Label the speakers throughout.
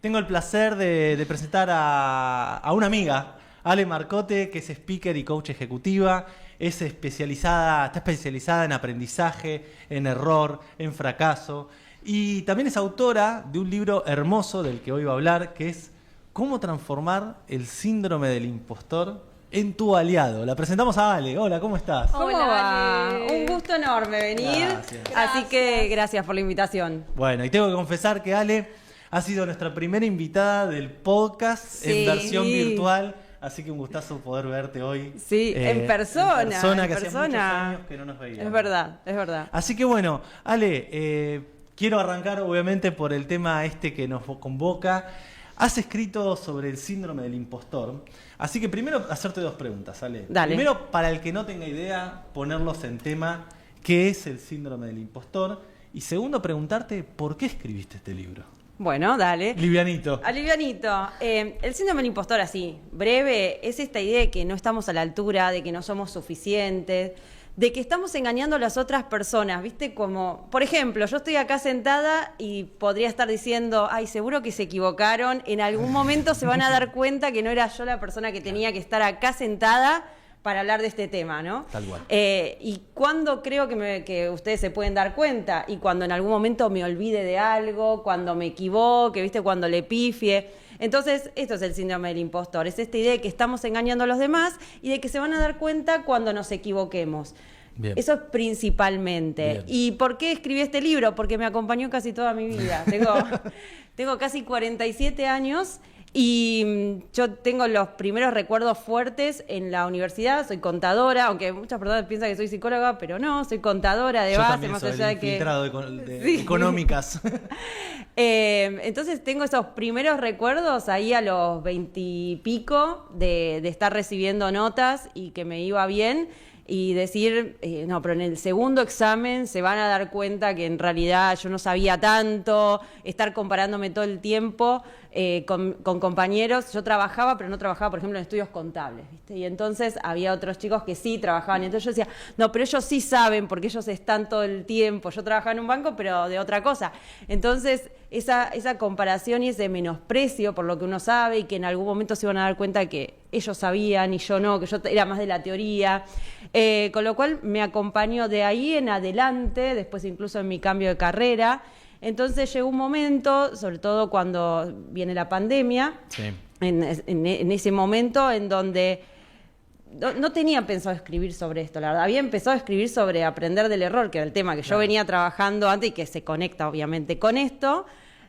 Speaker 1: Tengo el placer de presentar a una amiga, Ale Marcote, que es speaker y coach ejecutiva. Está especializada en aprendizaje, en error, en fracaso. Y también es autora de un libro hermoso del que hoy va a hablar, que es Cómo transformar el síndrome del impostor en tu aliado. La presentamos a Ale. Hola, ¿cómo estás?
Speaker 2: ¿Cómo va? Un gusto enorme venir.
Speaker 1: Gracias.
Speaker 2: Así que gracias por la invitación.
Speaker 1: Bueno, y tengo que confesar que Ale ha sido nuestra primera invitada del podcast en versión virtual. Así que un gustazo poder verte hoy.
Speaker 2: Sí, en persona.
Speaker 1: En persona, que hacía muchos años que no nos veíamos.
Speaker 2: Es verdad, es verdad.
Speaker 1: Así que bueno, Ale, quiero arrancar obviamente por el tema que nos convoca. Has escrito sobre el síndrome del impostor. Así que primero hacerte dos preguntas, Ale.
Speaker 2: Dale.
Speaker 1: Primero, para el que no tenga idea, ponerlos en tema, ¿qué es el síndrome del impostor? Y segundo, preguntarte, ¿por qué escribiste este libro?
Speaker 2: Bueno, dale.
Speaker 1: Livianito.
Speaker 2: Alivianito. El síndrome del impostor, así, breve, es esta idea de que no estamos a la altura, de que no somos suficientes, de que estamos engañando a las otras personas, ¿viste? Como, por ejemplo, yo estoy acá sentada y podría estar diciendo, ay, seguro que se equivocaron, en algún momento se van a dar cuenta que no era yo la persona que tenía que estar acá sentada para hablar de este tema, ¿no?
Speaker 1: Tal cual.
Speaker 2: Y cuando creo que ustedes se pueden dar cuenta, y cuando en algún momento me olvide de algo, cuando me equivoque, ¿viste? Cuando le pifie. Entonces, esto es el síndrome del impostor, es esta idea de que estamos engañando a los demás y de que se van a dar cuenta cuando nos equivoquemos.
Speaker 1: Bien.
Speaker 2: Eso es principalmente.
Speaker 1: Bien.
Speaker 2: ¿Y por qué escribí este libro? Porque me acompañó casi toda mi vida. Tengo casi 47 años y yo tengo los primeros recuerdos fuertes en la universidad. Soy contadora, aunque muchas personas piensan que soy psicóloga, pero no, soy contadora de base, más allá de que...
Speaker 1: Infiltrado de
Speaker 2: Sí.
Speaker 1: económicas.
Speaker 2: Entonces tengo esos primeros recuerdos ahí a los 20 y pico de estar recibiendo notas y que me iba bien y decir, no, pero en el segundo examen se van a dar cuenta que en realidad yo no sabía tanto, estar comparándome todo el tiempo con compañeros. Yo trabajaba, pero no trabajaba, por ejemplo, en estudios contables, ¿viste? Y entonces había otros chicos que sí trabajaban. Y entonces yo decía, no, pero ellos sí saben porque ellos están todo el tiempo. Yo trabajaba en un banco, pero de otra cosa. Entonces, esa comparación y ese menosprecio por lo que uno sabe y que en algún momento se iban a dar cuenta que ellos sabían y yo no, que yo era más de la teoría. Con lo cual me acompañó de ahí en adelante, después incluso en mi cambio de carrera. Entonces llegó un momento, sobre todo cuando viene la pandemia,
Speaker 1: Sí.
Speaker 2: en ese momento en donde no tenía pensado escribir sobre esto, la verdad. Había empezado a escribir sobre aprender del error, que era el tema que yo venía trabajando antes y que se conecta obviamente con esto.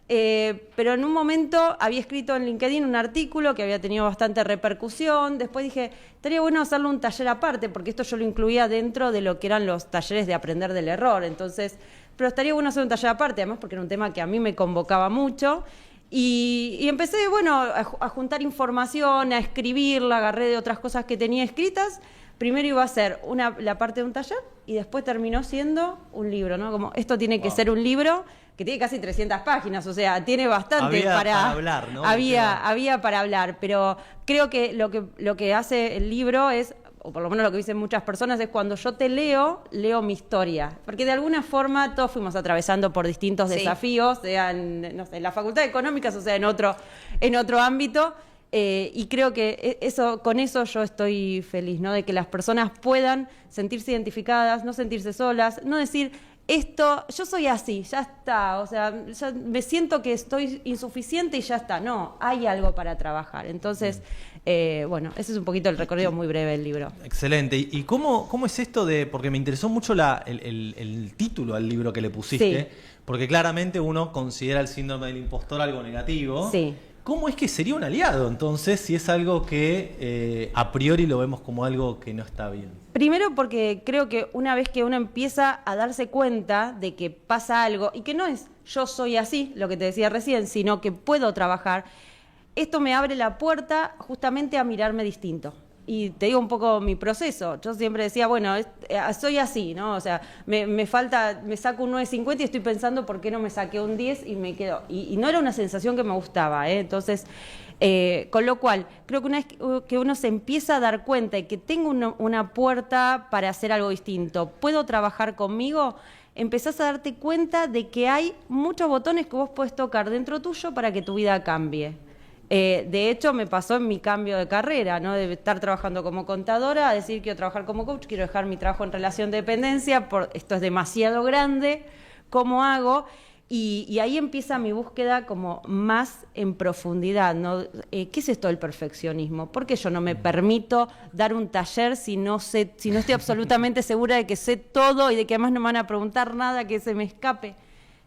Speaker 2: Pero en un momento había escrito en LinkedIn un artículo que había tenido bastante repercusión. Después dije, estaría bueno hacerle un taller aparte, porque esto yo lo incluía dentro de lo que eran los talleres de aprender del error. Entonces, pero estaría bueno hacer un taller aparte, además porque era un tema que a mí me convocaba mucho. Y empecé, bueno, a juntar información, a escribirla, agarré de otras cosas que tenía escritas. Primero iba a ser la parte de un taller y después terminó siendo un libro, ¿no? Como esto tiene que ser un libro que tiene casi 300 páginas, o sea, tiene bastante para
Speaker 1: hablar, ¿no?
Speaker 2: Había para hablar, pero creo que lo que hace el libro es, o por lo menos lo que dicen muchas personas, es cuando yo te leo mi historia. Porque de alguna forma todos fuimos atravesando por distintos desafíos, sea en, no sé, en la Facultad de Económicas, o sea, en otro ámbito. Y creo que con eso yo estoy feliz, ¿no? De que las personas puedan sentirse identificadas, no sentirse solas, no decir, yo soy así, ya está, o sea, ya me siento que estoy insuficiente y ya está. No, hay algo para trabajar. Entonces, bueno, ese es un poquito el recorrido muy breve del libro.
Speaker 1: Excelente. ¿Y cómo es esto de...? Porque me interesó mucho el título al libro que le pusiste,
Speaker 2: Sí.
Speaker 1: porque claramente uno considera el síndrome del impostor algo negativo.
Speaker 2: Sí.
Speaker 1: ¿Cómo es que sería un aliado, entonces, si es algo que a priori lo vemos como algo que no está bien?
Speaker 2: Primero porque creo que una vez que uno empieza a darse cuenta de que pasa algo, y que no es yo soy así, lo que te decía recién, sino que puedo trabajar, esto me abre la puerta justamente a mirarme distinto. Y te digo un poco mi proceso. Yo siempre decía, bueno, soy así, ¿no? O sea, me saco un 9.50 y estoy pensando por qué no me saqué un 10 y me quedo. Y no era una sensación que me gustaba, ¿eh? Entonces, con lo cual, creo que una vez que uno se empieza a dar cuenta y que tengo una puerta para hacer algo distinto, puedo trabajar conmigo, empezás a darte cuenta de que hay muchos botones que vos podés tocar dentro tuyo para que tu vida cambie. De hecho, me pasó en mi cambio de carrera, ¿no? De estar trabajando como contadora a decir quiero trabajar como coach, quiero dejar mi trabajo en relación de dependencia, esto es demasiado grande, ¿cómo hago? Y ahí empieza mi búsqueda como más en profundidad, ¿no? ¿Qué es esto del perfeccionismo? ¿Por qué yo no me permito dar un taller si no estoy absolutamente segura de que sé todo y de que además no me van a preguntar nada que se me escape?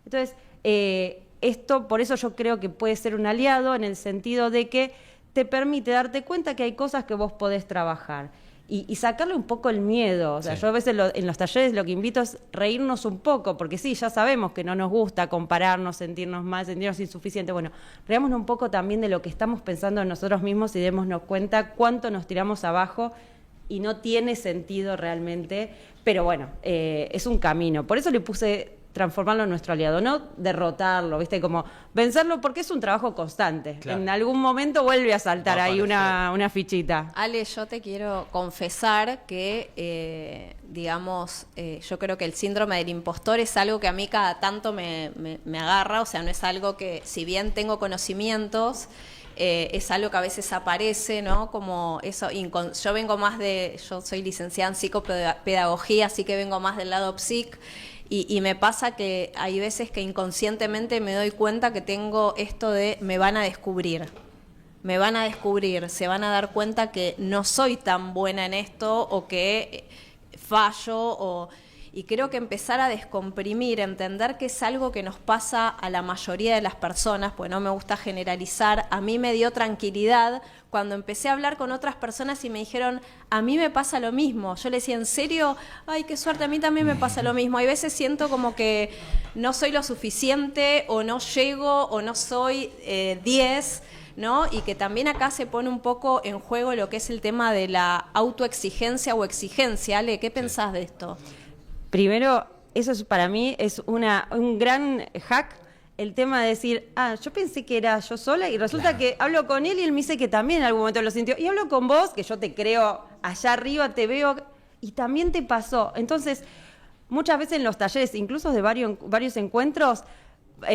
Speaker 2: Entonces, esto, por eso yo creo que puede ser un aliado en el sentido de que te permite darte cuenta que hay cosas que vos podés trabajar. Y sacarle un poco el miedo. O sea, yo a veces en los talleres lo que invito es reírnos un poco, porque sí, ya sabemos que no nos gusta compararnos, sentirnos mal, sentirnos insuficientes. Bueno, reámonos un poco también de lo que estamos pensando en nosotros mismos y démonos cuenta cuánto nos tiramos abajo y no tiene sentido realmente. Pero bueno, es un camino. Por eso le puse transformarlo en nuestro aliado, no derrotarlo, ¿viste? Como vencerlo, porque es un trabajo constante. Claro. En algún momento vuelve a saltar ahí una fichita.
Speaker 3: Ale, yo te quiero confesar que, yo creo que el síndrome del impostor es algo que a mí cada tanto me agarra, o sea, no es algo que, si bien tengo conocimientos, es algo que a veces aparece, ¿no? Como eso, yo soy licenciada en psicopedagogía, así que vengo más del lado psic. Y me pasa que hay veces que inconscientemente me doy cuenta que tengo esto de me van a descubrir, se van a dar cuenta que no soy tan buena en esto o que fallo y creo que empezar a descomprimir, entender que es algo que nos pasa a la mayoría de las personas, pues no me gusta generalizar. A mí me dio tranquilidad cuando empecé a hablar con otras personas y me dijeron, a mí me pasa lo mismo. Yo le decía, ¿en serio? Ay, qué suerte, a mí también me pasa lo mismo. Hay veces siento como que no soy lo suficiente o no llego o no soy 10, ¿no? Y que también acá se pone un poco en juego lo que es el tema de la autoexigencia o exigencia. Ale, ¿qué pensás de esto?
Speaker 2: Primero, eso para mí es un gran hack, el tema de decir, yo pensé que era yo sola y resulta que hablo con él y él me dice que también en algún momento lo sintió. Y hablo con vos, que yo te creo allá arriba, te veo y también te pasó. Entonces, muchas veces en los talleres, incluso de varios encuentros,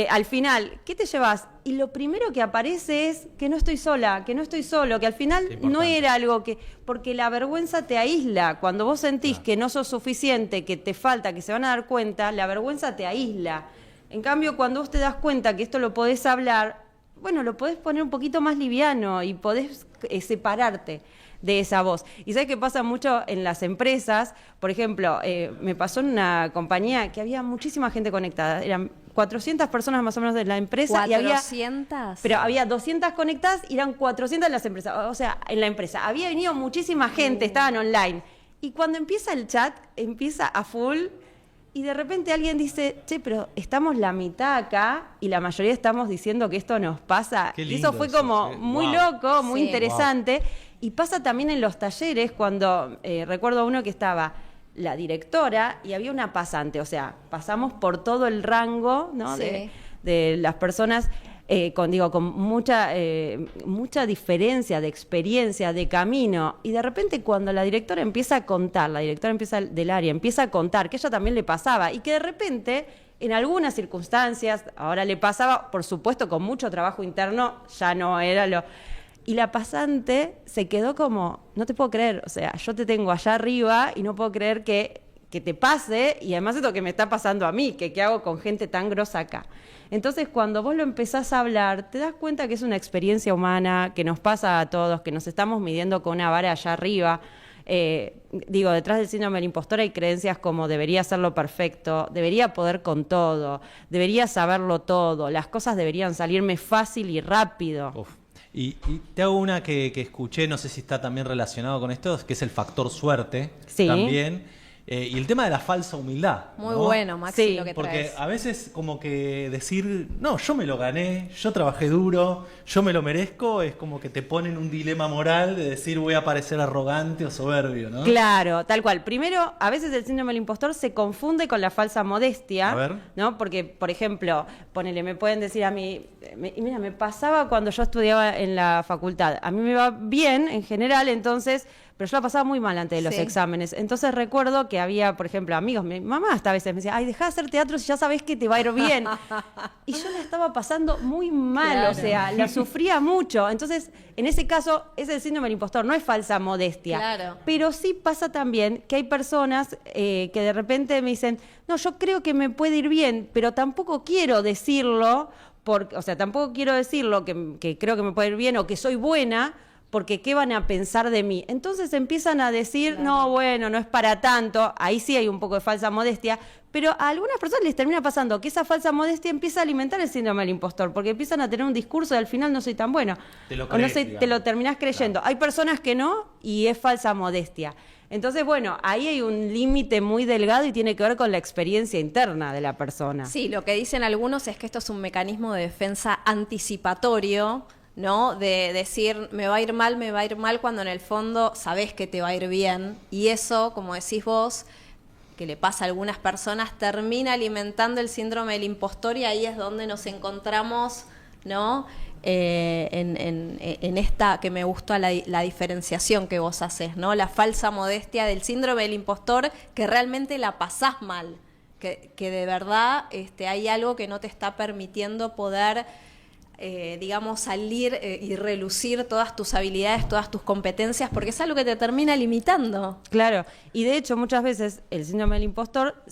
Speaker 2: al final, ¿qué te llevas? Y lo primero que aparece es que no estoy sola, que no estoy solo, que al final no era algo que... Porque la vergüenza te aísla. Cuando vos sentís que no sos suficiente, que te falta, que se van a dar cuenta, la vergüenza te aísla. En cambio, cuando vos te das cuenta que esto lo podés hablar, bueno, lo podés poner un poquito más liviano y podés separarte de esa voz. Y sabes que pasa mucho en las empresas. Por ejemplo, me pasó en una compañía que había muchísima gente conectada. Eran 400 personas más o menos de la empresa.
Speaker 3: ¿400?
Speaker 2: Pero había 200 conectadas y eran 400 en las empresas. O sea, en la empresa. Había venido muchísima gente, estaban online. Y cuando empieza el chat, empieza a full. Y de repente alguien dice, che, pero estamos la mitad acá y la mayoría estamos diciendo que esto nos pasa. Y eso fue como muy loco, muy interesante. Y pasa también en los talleres cuando, recuerdo uno que estaba la directora y había una pasante, o sea, pasamos por todo el rango, ¿no?
Speaker 3: Sí.
Speaker 2: de las personas con mucha diferencia de experiencia, de camino. Y de repente cuando la directora empieza a contar, del área empieza a contar que a ella también le pasaba y que de repente en algunas circunstancias, ahora le pasaba, por supuesto con mucho trabajo interno, ya no era lo... Y la pasante se quedó como, no te puedo creer, o sea, yo te tengo allá arriba y no puedo creer que te pase, y además esto que me está pasando a mí, que qué hago con gente tan grosa acá. Entonces, cuando vos lo empezás a hablar, te das cuenta que es una experiencia humana, que nos pasa a todos, que nos estamos midiendo con una vara allá arriba. Detrás del síndrome del impostor hay creencias como debería hacerlo perfecto, debería poder con todo, debería saberlo todo, las cosas deberían salirme fácil y rápido.
Speaker 1: Uf. Y te hago una que escuché, no sé si está también relacionado con esto, que es el factor suerte.
Speaker 2: Sí.
Speaker 1: También. Y el tema de la falsa humildad.
Speaker 3: Muy
Speaker 1: ¿no?
Speaker 3: bueno, Maxi,
Speaker 2: Sí,
Speaker 3: lo que
Speaker 1: Porque
Speaker 3: traes.
Speaker 1: a veces como que decir, no, yo me lo gané, yo trabajé duro, yo me lo merezco, es como que te ponen un dilema moral de decir voy a parecer arrogante o soberbio, ¿no?
Speaker 2: Claro, tal cual. Primero, a veces el síndrome del impostor se confunde con la falsa modestia,
Speaker 1: A ver.
Speaker 2: ¿no? Porque, por ejemplo, me pueden decir a mí, mira, me pasaba cuando yo estudiaba en la facultad. A mí me va bien en general, entonces pero yo la pasaba muy mal antes de los
Speaker 3: Sí.
Speaker 2: exámenes. Entonces recuerdo que había, por ejemplo, amigos, mi mamá hasta a veces me decía, ay, dejá de hacer teatro si ya sabés que te va a ir bien. Y yo la estaba pasando muy mal,
Speaker 3: Claro.
Speaker 2: o sea, la sufría mucho. Entonces, en ese caso, es el síndrome del impostor, no es falsa modestia.
Speaker 3: Claro.
Speaker 2: Pero sí pasa también que hay personas que de repente me dicen, no, yo creo que me puede ir bien, pero tampoco quiero decirlo, porque, o sea, tampoco quiero decirlo que creo que me puede ir bien o que soy buena, porque ¿qué van a pensar de mí? Entonces empiezan a decir, no, bueno, no es para tanto, ahí sí hay un poco de falsa modestia, pero a algunas personas les termina pasando que esa falsa modestia empieza a alimentar el síndrome del impostor, porque empiezan a tener un discurso de al final no soy tan bueno.
Speaker 1: Te lo
Speaker 2: O no
Speaker 1: crees,
Speaker 2: sé,
Speaker 1: digamos.
Speaker 2: te lo terminás creyendo.
Speaker 1: Claro.
Speaker 2: Hay personas que no y es falsa modestia. Entonces, bueno, ahí hay un límite muy delgado y tiene que ver con la experiencia interna de la persona.
Speaker 3: Sí, lo que dicen algunos es que esto es un mecanismo de defensa anticipatorio, ¿no? De decir, me va a ir mal, cuando en el fondo sabés que te va a ir bien. Y eso, como decís vos, que le pasa a algunas personas, termina alimentando el síndrome del impostor y ahí es donde nos encontramos, ¿no? En esta que me gustó la diferenciación que vos haces, ¿no? La falsa modestia del síndrome del impostor, que realmente la pasás mal, que de verdad hay algo que no te está permitiendo poder, digamos, salir y relucir todas tus habilidades, todas tus competencias, porque es algo que te termina limitando.
Speaker 2: Claro, y de hecho muchas veces el síndrome del impostor,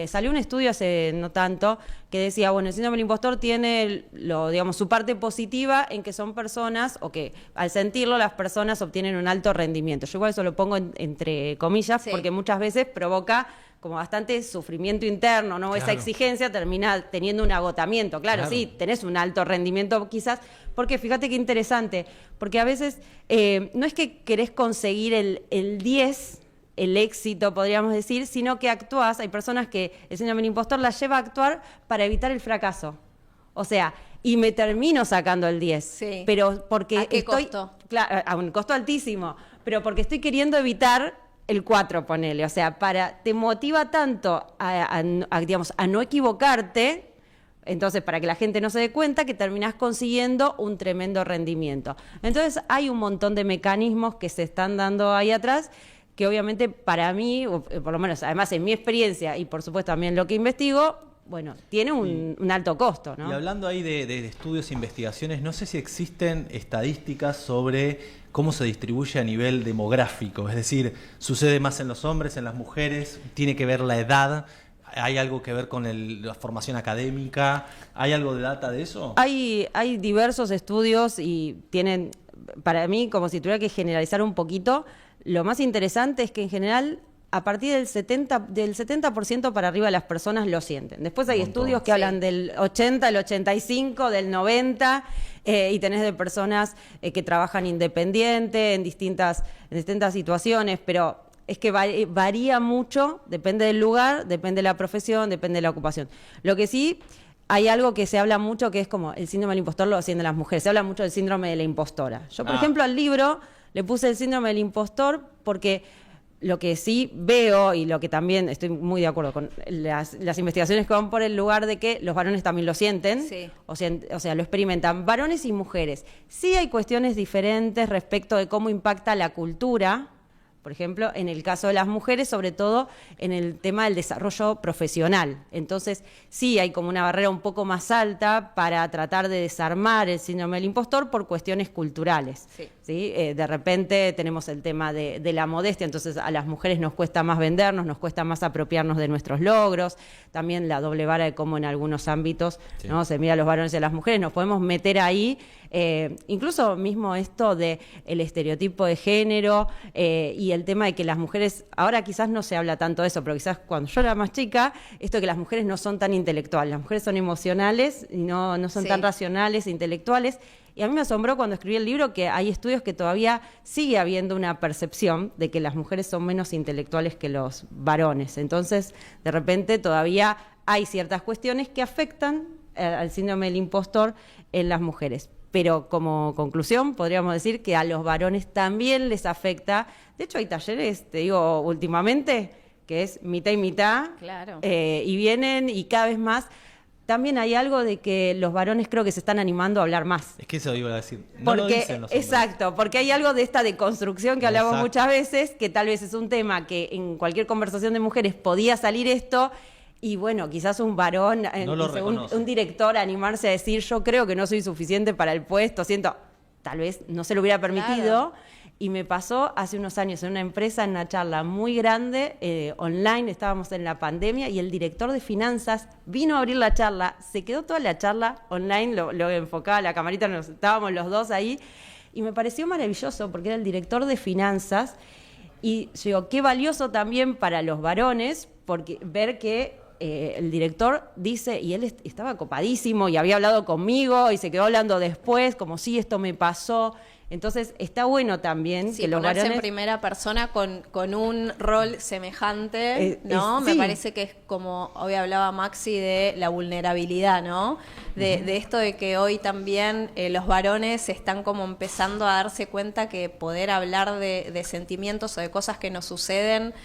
Speaker 2: salió un estudio hace no tanto que decía, bueno, el síndrome del impostor tiene digamos, su parte positiva en que son personas, o que al sentirlo las personas obtienen un alto rendimiento. Yo igual eso lo pongo entre comillas,
Speaker 3: Sí.
Speaker 2: porque muchas veces provoca como bastante sufrimiento interno, ¿no? Esa
Speaker 1: Claro.
Speaker 2: exigencia termina teniendo un agotamiento. Claro, sí, tenés un alto rendimiento quizás, porque fíjate qué interesante, porque a veces no es que querés conseguir el 10, el éxito, podríamos decir, sino que actuás, hay personas que el síndrome del impostor las lleva a actuar para evitar el fracaso. O sea, y me termino sacando el 10,
Speaker 3: Sí.
Speaker 2: pero porque
Speaker 3: ¿A qué
Speaker 2: estoy...
Speaker 3: costo?
Speaker 2: Claro, a un costo altísimo, pero porque estoy queriendo evitar el 4, ponele. O sea, te motiva tanto digamos, a no equivocarte, entonces para que la gente no se dé cuenta, que terminás consiguiendo un tremendo rendimiento. Entonces hay un montón de mecanismos que se están dando ahí atrás, que obviamente para mí, o por lo menos además en mi experiencia y por supuesto también lo que investigo, bueno, tiene un alto costo, ¿no?
Speaker 1: Y hablando ahí de estudios e investigaciones, no sé si existen estadísticas sobre cómo se distribuye a nivel demográfico, es decir, ¿sucede más en los hombres, en las mujeres? ¿Tiene que ver la edad? ¿Hay algo que ver con la formación académica? ¿Hay algo de data de eso?
Speaker 2: Hay diversos estudios y tienen, para mí, como si tuviera que generalizar un poquito, lo más interesante es que en general a partir del 70% para arriba las personas lo sienten. Después hay
Speaker 1: Un montón.
Speaker 2: estudios que hablan del 80, el 85, del 90, y tenés de personas que trabajan independiente en distintas situaciones, pero es que varía mucho, depende del lugar, depende de la profesión, depende de la ocupación. Lo que sí, hay algo que se habla mucho que es como el síndrome del impostor lo sienten las mujeres. Se habla mucho del síndrome de la impostora. Yo, por ejemplo, al libro le puse el síndrome del impostor porque lo que sí veo, y lo que también estoy muy de acuerdo con las investigaciones que van por el lugar de que los varones también lo sienten,
Speaker 3: Sí.
Speaker 2: o sea, lo experimentan, varones y mujeres. Sí hay cuestiones diferentes respecto de cómo impacta la cultura. Por ejemplo, en el caso de las mujeres, sobre todo en el tema del desarrollo profesional. Entonces, sí hay como una barrera un poco más alta para tratar de desarmar el síndrome del impostor por cuestiones culturales.
Speaker 3: Sí.
Speaker 2: ¿Sí? De repente tenemos el tema de la modestia, entonces a las mujeres nos cuesta más vendernos, nos cuesta más apropiarnos de nuestros logros, también la doble vara de cómo en algunos ámbitos,
Speaker 1: Sí.
Speaker 2: ¿no? Se mira a los varones y a las mujeres, nos podemos meter ahí, incluso mismo esto de el estereotipo de género y el tema de que las mujeres, ahora quizás no se habla tanto de eso, pero quizás cuando yo era más chica, esto de que las mujeres no son tan intelectuales, las mujeres son emocionales y no son
Speaker 3: Sí.
Speaker 2: tan racionales e intelectuales. Y a mí me asombró cuando escribí el libro que hay estudios que todavía sigue habiendo una percepción de que las mujeres son menos intelectuales que los varones. Entonces, de repente todavía hay ciertas cuestiones que afectan al síndrome del impostor en las mujeres. Pero como conclusión podríamos decir que a los varones también les afecta. De hecho, hay talleres, te digo, últimamente, que es mitad y mitad.
Speaker 3: Claro.
Speaker 2: Y vienen y cada vez más también hay algo de que los varones creo que se están animando a hablar más.
Speaker 1: Es que eso iba a decir. No lo dicen los hombres.
Speaker 2: Exacto, porque hay algo de esta deconstrucción que hablamos
Speaker 1: Exacto.
Speaker 2: muchas veces, que tal vez es un tema que en cualquier conversación de mujeres podía salir esto, y bueno, quizás un varón,
Speaker 1: No lo
Speaker 2: un
Speaker 1: reconoce.
Speaker 2: director animarse a decir, yo creo que no soy suficiente para el puesto, siento, tal vez no se lo hubiera permitido.
Speaker 3: Claro.
Speaker 2: Y me pasó hace unos años en una empresa, en una charla muy grande, online, estábamos en la pandemia, y el director de finanzas vino a abrir la charla, se quedó toda la charla online, lo enfocaba la camarita, estábamos los dos ahí, y me pareció maravilloso, porque era el director de finanzas, y yo digo, qué valioso también para los varones, porque ver que el director dice, y él estaba copadísimo, y había hablado conmigo, y se quedó hablando después, como sí, esto me pasó. Entonces está bueno también
Speaker 3: Sí,
Speaker 2: que los
Speaker 3: ponerse
Speaker 2: varones...
Speaker 3: en primera persona con un rol semejante, ¿no?
Speaker 2: sí.
Speaker 3: Me parece que es como hoy hablaba Maxi de la vulnerabilidad, ¿no? De esto de que hoy también los varones están como empezando a darse cuenta que poder hablar de sentimientos o de cosas que nos suceden,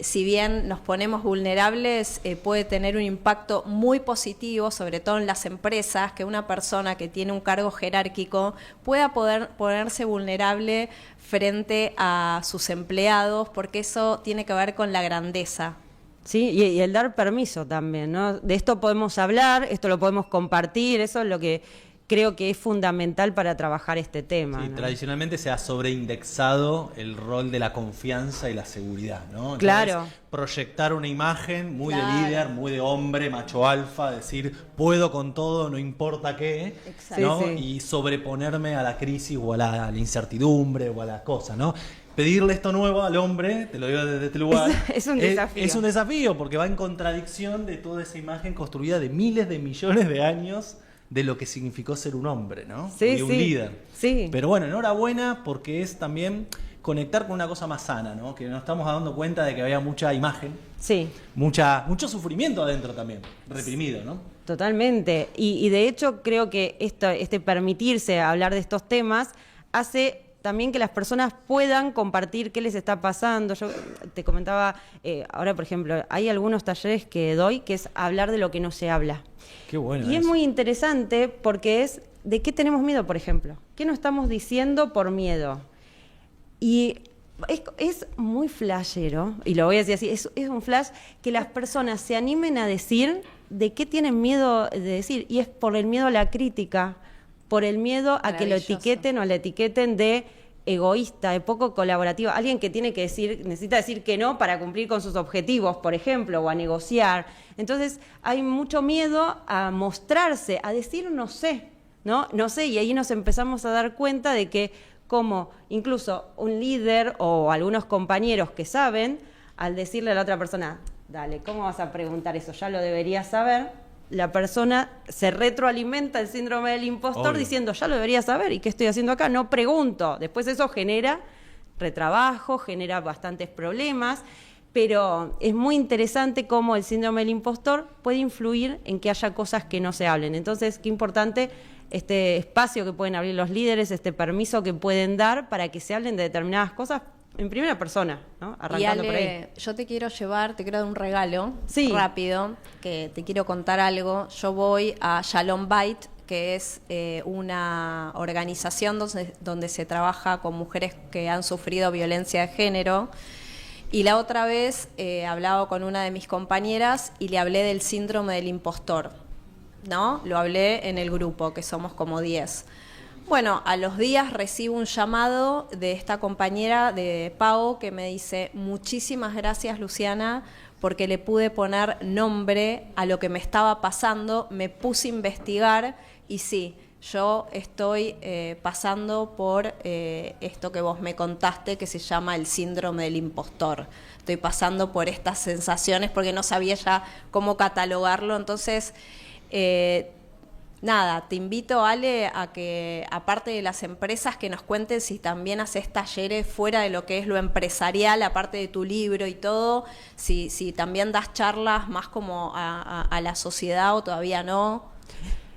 Speaker 3: si bien nos ponemos vulnerables, puede tener un impacto muy positivo, sobre todo en las empresas, que una persona que tiene un cargo jerárquico pueda poder ponerse vulnerable frente a sus empleados, porque eso tiene que ver con la grandeza.
Speaker 2: Sí, y el dar permiso también, ¿no? De esto podemos hablar, esto lo podemos compartir, eso es lo que creo que es fundamental para trabajar este tema.
Speaker 1: Sí,
Speaker 2: ¿no?
Speaker 1: tradicionalmente se ha sobreindexado el rol de la confianza y la seguridad, ¿no? Entonces,
Speaker 2: Claro.
Speaker 1: proyectar una imagen muy
Speaker 3: Claro.
Speaker 1: de líder, muy de hombre, macho alfa, decir, puedo con todo, no importa qué,
Speaker 3: Exacto.
Speaker 1: ¿no?
Speaker 2: Sí, sí.
Speaker 1: Y sobreponerme a la crisis o a la incertidumbre o a la cosa, ¿no? Pedirle esto nuevo al hombre, te lo digo desde este lugar,
Speaker 2: Es un desafío.
Speaker 1: Es un desafío porque va en contradicción de toda esa imagen construida de miles de millones de años de lo que significó ser un hombre, ¿no?
Speaker 2: Sí,
Speaker 1: Y un
Speaker 2: sí.
Speaker 1: líder.
Speaker 2: Sí.
Speaker 1: Pero bueno, enhorabuena porque es también conectar con una cosa más sana, ¿no? Que nos estamos dando cuenta de que había mucha imagen,
Speaker 2: Sí,
Speaker 1: mucho sufrimiento adentro también, reprimido, ¿no?
Speaker 2: totalmente. Y de hecho creo que este permitirse hablar de estos temas hace también que las personas puedan compartir qué les está pasando. Yo te comentaba, ahora por ejemplo, hay algunos talleres que doy que es hablar de lo que no se habla.
Speaker 1: Qué bueno.
Speaker 2: Y es
Speaker 1: eso.
Speaker 2: muy interesante porque es de qué tenemos miedo, por ejemplo. ¿Qué no estamos diciendo por miedo? Y es muy flashero, y lo voy a decir así, es un flash que las personas se animen a decir de qué tienen miedo de decir. Y es por el miedo a la crítica, por el miedo a que lo
Speaker 3: Maravilloso.
Speaker 2: etiqueten o la etiqueten de egoísta, de poco colaborativo, alguien que tiene que necesita decir que no para cumplir con sus objetivos, por ejemplo, o a negociar. Entonces hay mucho miedo a mostrarse, a decir no sé, ¿no? No sé, y ahí nos empezamos a dar cuenta de que como incluso un líder o algunos compañeros que saben, al decirle a la otra persona, dale, ¿cómo vas a preguntar eso? Ya lo deberías saber. La persona se retroalimenta el síndrome del impostor
Speaker 1: Obvio.
Speaker 2: diciendo, ya lo debería saber, ¿y qué estoy haciendo acá? No pregunto. Después eso genera retrabajo, genera bastantes problemas, pero es muy interesante cómo el síndrome del impostor puede influir en que haya cosas que no se hablen. Entonces, qué importante este espacio que pueden abrir los líderes, este permiso que pueden dar para que se hablen de determinadas cosas en primera persona, ¿no?
Speaker 3: Y
Speaker 2: Arrancando por ahí.
Speaker 3: Ale, yo te quiero dar un regalo
Speaker 2: Sí.
Speaker 3: rápido, que te quiero contar algo. Yo voy a Shalom Bait, que es una organización donde se trabaja con mujeres que han sufrido violencia de género. Y la otra vez hablaba con una de mis compañeras y le hablé del síndrome del impostor, ¿no? Lo hablé en el grupo, que somos como 10. Bueno, a los días recibo un llamado de esta compañera de Pau que me dice, muchísimas gracias Luciana, porque le pude poner nombre a lo que me estaba pasando, me puse a investigar y sí, yo estoy pasando por esto que vos me contaste que se llama el síndrome del impostor. Estoy pasando por estas sensaciones porque no sabía ya cómo catalogarlo, entonces... Nada, te invito, Ale, a que, aparte de las empresas, que nos cuenten si también haces talleres fuera de lo que es lo empresarial, aparte de tu libro y todo, si también das charlas más como a la sociedad o todavía no.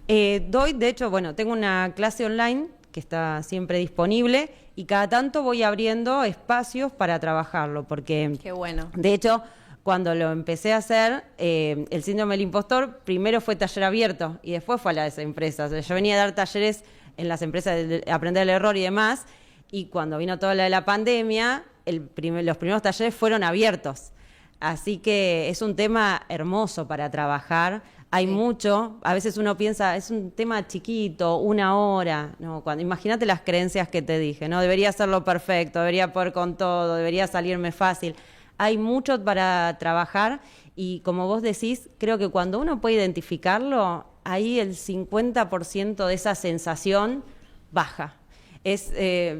Speaker 2: Doy, de hecho, bueno, tengo una clase online que está siempre disponible y cada tanto voy abriendo espacios para trabajarlo, porque
Speaker 3: Qué bueno.
Speaker 2: de hecho, cuando lo empecé a hacer, el síndrome del impostor, primero fue taller abierto y después fue a las empresas. O sea, yo venía a dar talleres en las empresas de aprender el error y demás, y cuando vino toda la pandemia, los primeros talleres fueron abiertos. Así que es un tema hermoso para trabajar. Hay mucho, a veces uno piensa, es un tema chiquito, 1 hora. No, imagínate las creencias que te dije, ¿no? Debería hacerlo perfecto, debería poder con todo, debería salirme fácil. Hay mucho para trabajar y como vos decís, creo que cuando uno puede identificarlo, ahí el 50% de esa sensación baja.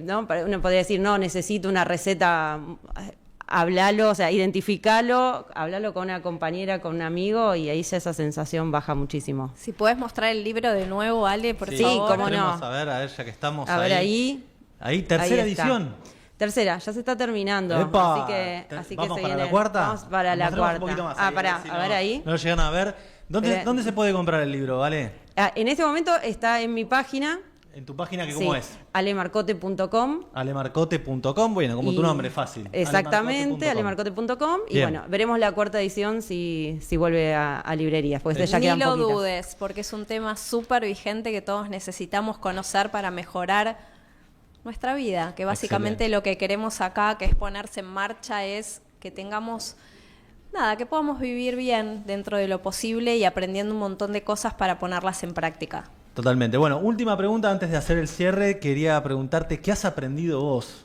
Speaker 2: ¿No? Uno podría decir, no, necesito una receta, hablalo, o sea, identificalo, hablalo con una compañera, con un amigo, y ahí ya esa sensación baja muchísimo.
Speaker 3: Si puedes mostrar el libro de nuevo, Ale, por
Speaker 2: Sí,
Speaker 3: favor.
Speaker 2: cómo no.
Speaker 1: A ver, ya que estamos
Speaker 2: A ver, ahí.
Speaker 1: Ahí, tercera
Speaker 2: Ahí está.
Speaker 1: edición.
Speaker 2: Tercera, ya se está terminando.
Speaker 1: ¡Epa!
Speaker 2: Así que
Speaker 1: ¿Vamos
Speaker 2: se
Speaker 1: para
Speaker 2: viene.
Speaker 1: la cuarta?
Speaker 2: Vamos para la
Speaker 1: Mostremos
Speaker 2: cuarta.
Speaker 1: un poquito más
Speaker 2: Pará,
Speaker 1: si
Speaker 2: a ver ahí.
Speaker 1: No lo llegan a ver. ¿Dónde se puede comprar el libro, Vale?
Speaker 2: En este momento está en mi página.
Speaker 1: En tu página, que ¿cómo es?
Speaker 2: alemarcote.com.
Speaker 1: Alemarcote.com, bueno, como tu nombre, fácil.
Speaker 2: Exactamente, alemarcote.com. Y
Speaker 1: Bien.
Speaker 2: bueno, veremos la cuarta edición si vuelve a librerías, pues ya
Speaker 3: Ni
Speaker 2: quedan
Speaker 3: lo
Speaker 2: poquitas.
Speaker 3: dudes, porque es un tema súper vigente que todos necesitamos conocer para mejorar nuestra vida, que básicamente
Speaker 1: Excelente.
Speaker 3: lo que queremos acá, que es ponerse en marcha, es que tengamos, que podamos vivir bien dentro de lo posible y aprendiendo un montón de cosas para ponerlas en práctica.
Speaker 1: Totalmente. Bueno, última pregunta antes de hacer el cierre. Quería preguntarte, ¿qué has aprendido vos?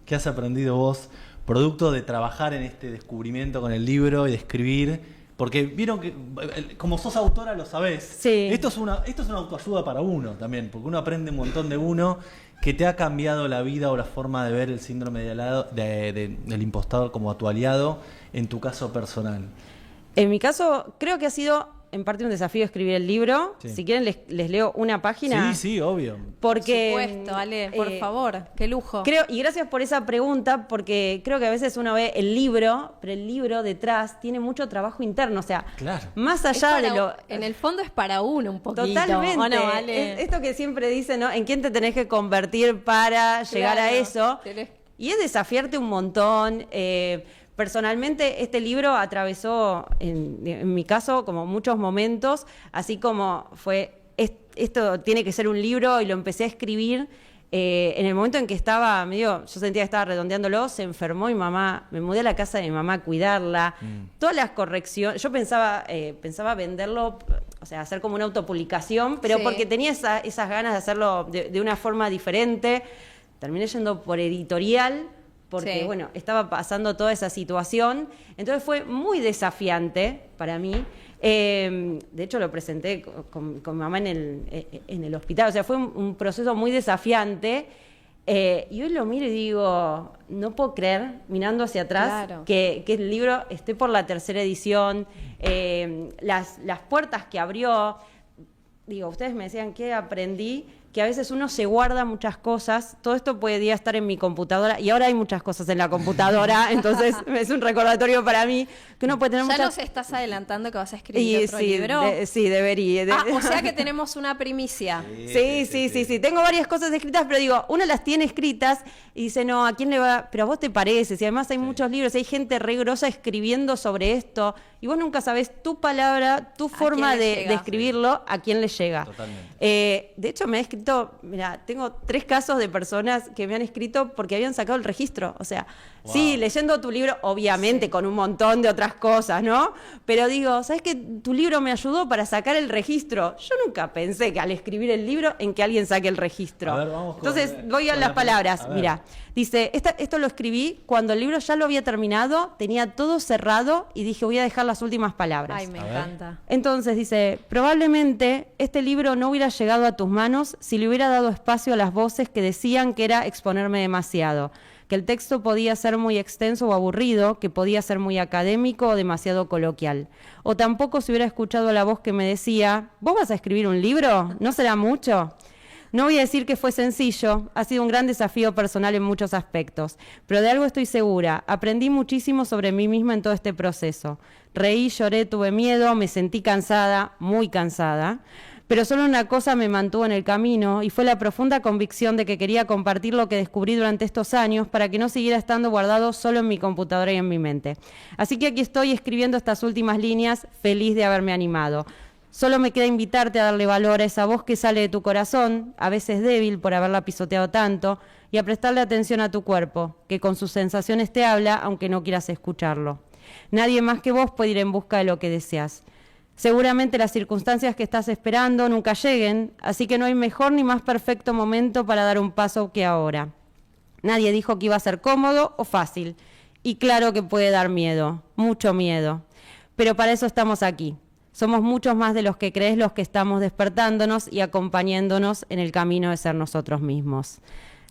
Speaker 1: ¿Qué has aprendido vos producto de trabajar en este descubrimiento con el libro y de escribir? Porque vieron que, como sos autora, lo sabés.
Speaker 2: Sí.
Speaker 1: Esto es una autoayuda para uno también, porque uno aprende un montón de uno. ¿Que te ha cambiado la vida o la forma de ver el síndrome del impostador como a tu aliado en tu caso personal?
Speaker 2: En mi caso, creo que ha sido en parte un desafío escribir el libro.
Speaker 1: Sí.
Speaker 2: Si quieren, les leo una página.
Speaker 1: Sí, obvio.
Speaker 2: Porque,
Speaker 3: Por supuesto, Ale, por favor, qué lujo.
Speaker 2: Creo, y gracias por esa pregunta, porque creo que a veces uno ve el libro, pero el libro detrás tiene mucho trabajo interno. O sea,
Speaker 1: Claro.
Speaker 2: más
Speaker 3: Es
Speaker 2: allá
Speaker 3: para
Speaker 2: de lo.
Speaker 3: en el fondo es para uno un poquito.
Speaker 2: Totalmente.
Speaker 3: ¿O no, Ale?
Speaker 2: Esto que siempre dicen, ¿no? ¿En quién te tenés que convertir para llegar a
Speaker 3: Claro.
Speaker 2: eso? Y es desafiarte un montón. Personalmente, este libro atravesó, en mi caso, como muchos momentos, así como fue, esto tiene que ser un libro, y lo empecé a escribir. En el momento en que estaba yo sentía que estaba redondeándolo, se enfermó mi mamá, me mudé a la casa de mi mamá a cuidarla, todas las correcciones, yo pensaba venderlo, o sea, hacer como una autopublicación, pero
Speaker 3: Sí.
Speaker 2: porque tenía esas ganas de hacerlo de una forma diferente. Terminé yendo por editorial, porque
Speaker 3: Sí.
Speaker 2: bueno, estaba pasando toda esa situación, entonces fue muy desafiante para mí. De hecho, lo presenté con mi mamá en el hospital, o sea, fue un proceso muy desafiante. Y hoy lo miro y digo, no puedo creer, mirando hacia atrás,
Speaker 3: Claro.
Speaker 2: que el libro esté por la tercera edición, las puertas que abrió. Digo, ustedes me decían que aprendí, que a veces uno se guarda muchas cosas. Todo esto podía estar en mi computadora, y ahora hay muchas cosas en la computadora, entonces es un recordatorio para mí que uno puede tener
Speaker 3: ¿Ya
Speaker 2: muchas...
Speaker 3: nos estás adelantando que vas a escribir otro libro?
Speaker 2: Sí, debería.
Speaker 3: O sea que tenemos una primicia.
Speaker 2: Sí. Tengo varias cosas escritas, pero digo, uno las tiene escritas y dice, no, ¿a quién le va? Pero a vos te parece, y además hay muchos libros, hay gente re grosa escribiendo sobre esto, y vos nunca sabés tu palabra, tu forma
Speaker 3: quién le
Speaker 2: de
Speaker 3: llega?
Speaker 2: escribirlo, a quién le llega.
Speaker 1: Totalmente.
Speaker 2: De hecho, me ha escrito, mira, tengo 3 casos de personas que me han escrito porque habían sacado el registro. O sea,
Speaker 1: Wow.
Speaker 2: sí, leyendo tu libro, obviamente con un montón de otras cosas, ¿no? Pero digo, ¿sabes qué? Tu libro me ayudó para sacar el registro. Yo nunca pensé que al escribir el libro en que alguien saque el registro.
Speaker 1: A ver, vamos con-
Speaker 2: Entonces, voy a
Speaker 1: con
Speaker 2: las
Speaker 1: la-
Speaker 2: palabras.
Speaker 1: a ver.
Speaker 2: Mira, dice, esto lo escribí cuando el libro ya lo había terminado, tenía todo cerrado y dije, voy a dejar las últimas palabras.
Speaker 3: Ay, me
Speaker 1: A ver.
Speaker 3: encanta.
Speaker 2: Entonces dice, probablemente este libro no hubiera llegado a tus manos si le hubiera dado espacio a las voces que decían que era exponerme demasiado, que el texto podía ser muy extenso o aburrido, que podía ser muy académico o demasiado coloquial. O tampoco si hubiera escuchado la voz que me decía, ¿vos vas a escribir un libro? ¿No será mucho? No voy a decir que fue sencillo, ha sido un gran desafío personal en muchos aspectos, pero de algo estoy segura, aprendí muchísimo sobre mí misma en todo este proceso. Reí, lloré, tuve miedo, me sentí cansada, muy cansada, Pero solo una cosa me mantuvo en el camino y fue la profunda convicción de que quería compartir lo que descubrí durante estos años para que no siguiera estando guardado solo en mi computadora y en mi mente. Así que aquí estoy escribiendo estas últimas líneas, feliz de haberme animado. Solo me queda invitarte a darle valor a esa voz que sale de tu corazón, a veces débil por haberla pisoteado tanto, y a prestarle atención a tu cuerpo, que con sus sensaciones te habla aunque no quieras escucharlo. Nadie más que vos puede ir en busca de lo que deseas. Seguramente las circunstancias que estás esperando nunca lleguen, así que no hay mejor ni más perfecto momento para dar un paso que ahora. Nadie dijo que iba a ser cómodo o fácil, y claro que puede dar miedo, mucho miedo, pero para eso estamos aquí. Somos muchos más de los que crees los que estamos despertándonos y acompañándonos en el camino de ser nosotros mismos.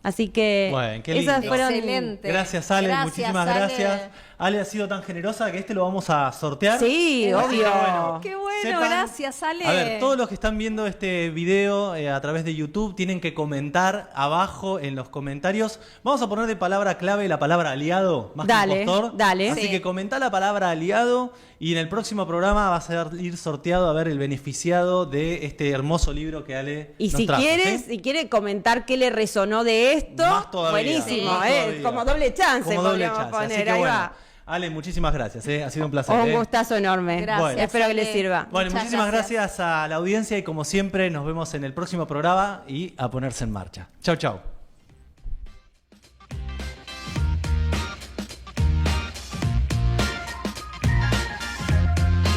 Speaker 2: Así que
Speaker 1: bueno, qué lindo.
Speaker 2: esas fueron...
Speaker 3: Excelente.
Speaker 1: Gracias, Ale,
Speaker 3: Gracias,
Speaker 1: muchísimas
Speaker 3: Ale.
Speaker 1: gracias. Ale ha sido tan generosa que lo vamos a sortear.
Speaker 2: Sí,
Speaker 1: Así
Speaker 2: obvio.
Speaker 1: que, bueno,
Speaker 3: Qué bueno,
Speaker 1: sepan-
Speaker 3: gracias, Ale.
Speaker 1: A ver, todos los que están viendo este video a través de YouTube tienen que comentar abajo en los comentarios. Vamos a poner de palabra clave la palabra aliado, más
Speaker 2: Dale,
Speaker 1: que impostor.
Speaker 2: dale.
Speaker 1: Así
Speaker 3: Sí.
Speaker 1: que comenta la palabra aliado y en el próximo programa va a ir sorteado a ver el beneficiado de este hermoso libro que Ale
Speaker 2: Y
Speaker 1: nos
Speaker 2: si
Speaker 1: trajo,
Speaker 2: quieres,
Speaker 1: ¿sí?
Speaker 2: si quiere comentar qué le resonó de esto,
Speaker 1: Más todavía,
Speaker 2: buenísimo,
Speaker 1: más todavía.
Speaker 2: como doble chance
Speaker 1: Como doble
Speaker 2: podríamos
Speaker 1: chance. Así
Speaker 2: poner,
Speaker 1: que
Speaker 2: ahí
Speaker 1: bueno,
Speaker 2: va.
Speaker 1: Ale, muchísimas gracias. Ha sido un placer.
Speaker 2: Un gustazo enorme.
Speaker 3: Gracias,
Speaker 1: Bueno.
Speaker 2: Espero que
Speaker 3: Ale.
Speaker 2: les sirva.
Speaker 1: Bueno,
Speaker 3: Muchas
Speaker 1: muchísimas
Speaker 3: gracias.
Speaker 1: gracias a la audiencia y como siempre nos vemos en el próximo programa y a ponerse en marcha. Chau, chau.